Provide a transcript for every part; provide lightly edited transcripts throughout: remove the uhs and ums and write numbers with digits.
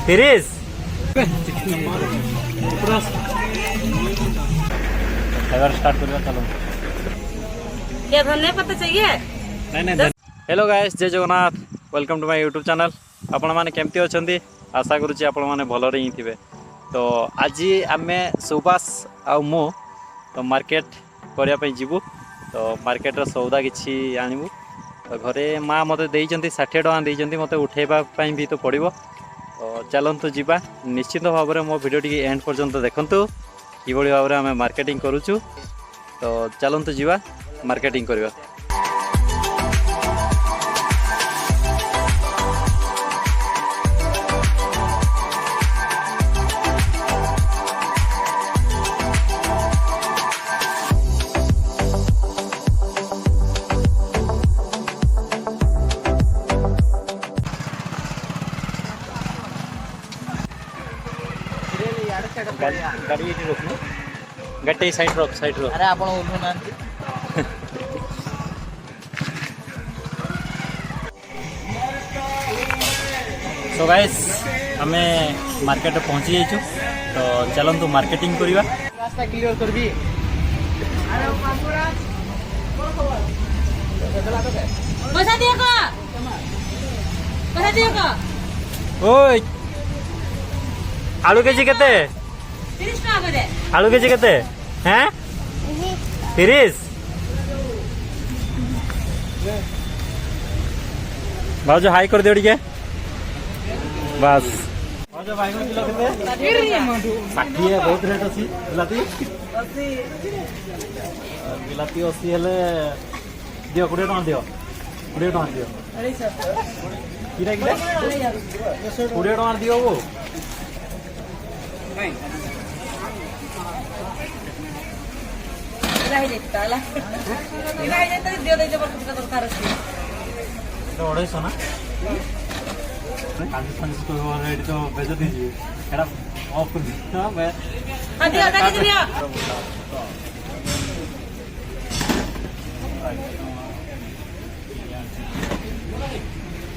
फिरिस start करिया चलो। क्या धनिया पत्ता चाहिए? नहीं हेलो गाइस, जय Jagannath, welcome to my YouTube channel. आपण मैंने केमती अच्छी आशा करुच्ची आपण मैंने भलरे ही थे। तो आज आम सुबास आ मु तो मार्केट करने जीवु। तो मार्केट सौदा किसी आणबू। तो घरे माँ मत 60 टका देती मत उठेबापी भी तो पड़ो। तो चलतु जीवा निश्चित भाव में मो भिडियो टी एंड पर्यंत देखु कि भाव में आम मार्केटिंग करुचु। तो चलतु जीवा मार्केटिंग करवा। गाड़ी ये रोकना, गाड़ी साइड रोक अरे आप उठू ना। सो गाइस आमे मार्केट पहुंची जाइछु। तो चलंतु मार्केटिंग करवा। रास्ता क्लियर करबी। पैसा दियो को? पैसा दियो को? ओय आलू केजी केते? 30 टका को दे। आलू केजी केते? हैं 30। भाउज हाई कर दियो टिके बस। भाउज बाइगन किलो केते? 60 है, बहुत रेट अछि। बिलाती 80। बिलाती 80 हेले दियो 20 टका दियो। 20 टका दियो। किरा किरा 20 टका दियो वो। नहीं नहीं देखता ला। नहीं देखता दियो दे जबर कुछ दरकार अछि। तो 250 ना? कांदी को रेडी तो भेज दीजिए। एरा ऑफ कर दीजिए। मैं हां दियो काटी दियो।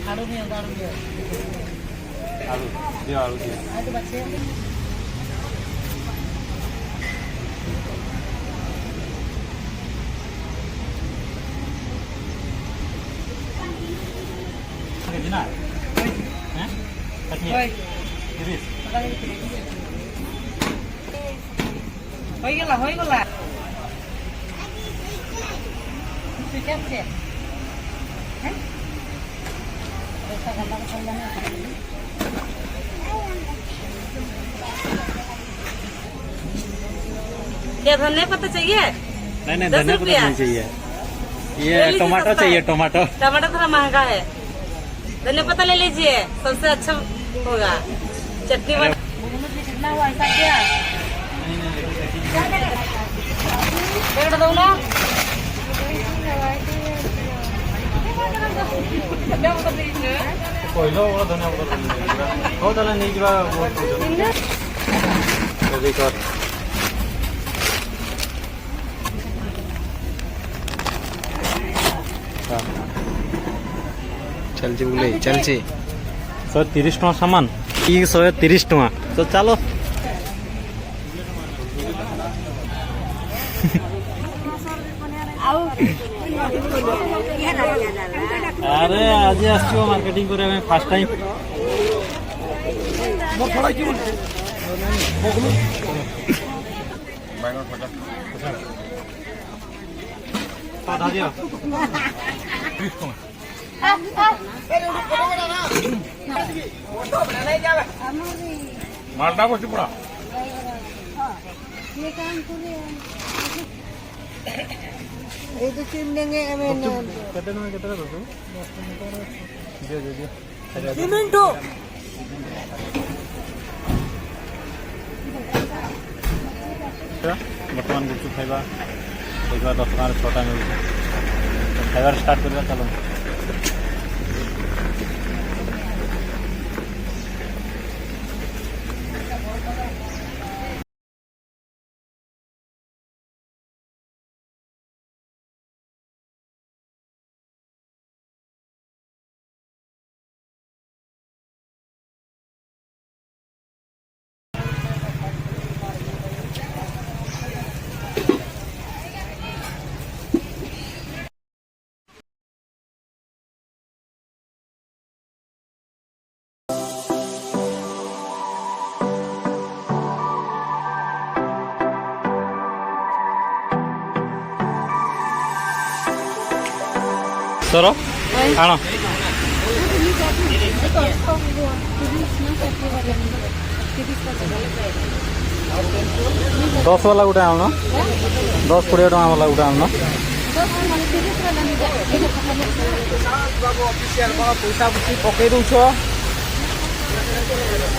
आलू दियो आलू दियो। आलू दियो आलू दियो। आलू बच्चे ना हैं 30 30 होई गला ठीक है हैं ऐसा गंदा मसाला नहीं। क्या धनिया पत्ता चाहिए? नहीं धनिया पत्ता नहीं चाहिए। ये टमाटो चाहिए। टमाटो थोड़ा महंगा है। धनिया पत्ता ले लीजिए, सबसे अच्छा होगा। चटनी कितना हुआ ऐसा क्या? पेड़ दो ना। पहले वो धनिया पत्ता हो ताला नहीं जीवा देखो। चलची बोले चलची 130 टका सामान कि 130 टका। तो चलो अरे आज आसो मार्केटिंग करने फास्ट टाइम। दियो मालटा बसी पड़ा ये तो चुन देंगे कितने में कितना दो दियो सीमेंट हो बर्तमान गुपचुप खाइबा देखा 10 टका 6टा मिलूँ। खाइबार स्टार्ट करवा चलो। ସର ଆଣ 10 वाला गोटे आउन 10-20 टଙ୍କା वाला गोटे आउन ऑफिशियल कौन पैसा पुसी पकई दउछ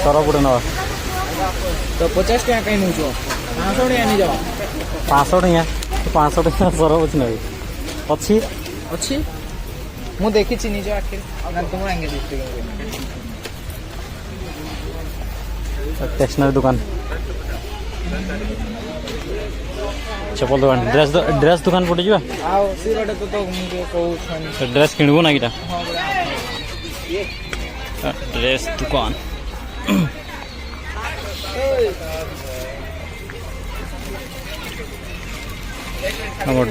सर गोटे नवा तो 50 टका कहीं नउछ 500 टका नि जाओ 500 टଙ୍କା सर बुझ नै अछि अच्छी मु देखी निज आखिर ना तुम आगे स्टेशनरी दुकान चप्पल दुकान ड्रेस दुकान पटे जा आओ सिरटे तो मुझे कहू छन ड्रेस किणबू ना किटा ड्रेस दुकान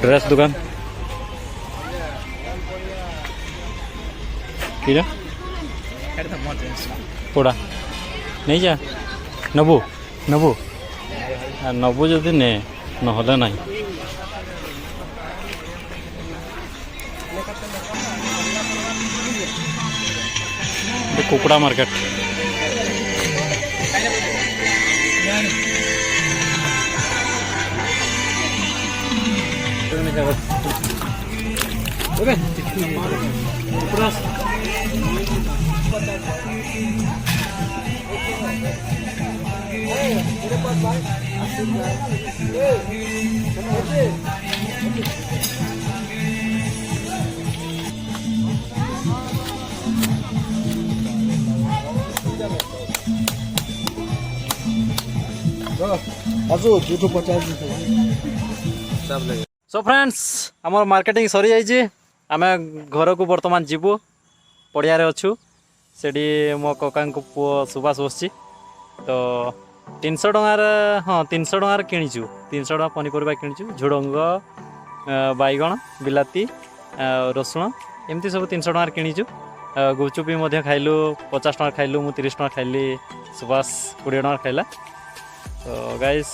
ड्रेस दुकान किरा कोड़ा नहीं जा नबू नबू नबू जदि ने नहले ना कुकड़ा मार्केट सो फ्रेंड्स आमर मार्केटिंग सरी जाइए आम घर को बर्तमान जीवु पड़ियारे अच्छु सेठी मो कका पुओ सुभाष बसची तो 300 टंकार हाँ 300 टंकार किणीचु 300 टका पनीपरिया किणीचु झुडंग बैगण बिलाती रसुण एमती सब 300 टंकार किणीचु गुपचुप भी खाइलु 50 टंका खाइलु मु 30 टंका खाइली सुभाष 20 टंका खाइला तो गाइस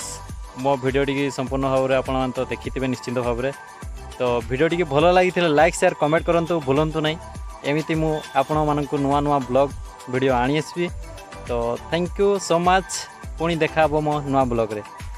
मो भिडियोटी संपूर्ण भाव में आपण तो देखिथे निश्चिंत भाव में तो भिडियोटी भल लगी लाइक शेयर कमेंट करूँ भूलु ना एमती मु आपण मानक नुआ नुआ ब्लॉग वीडियो आनी आसबी तो थैंक यू सो मच पुणी देखा मो नुआ ब्लॉग रे।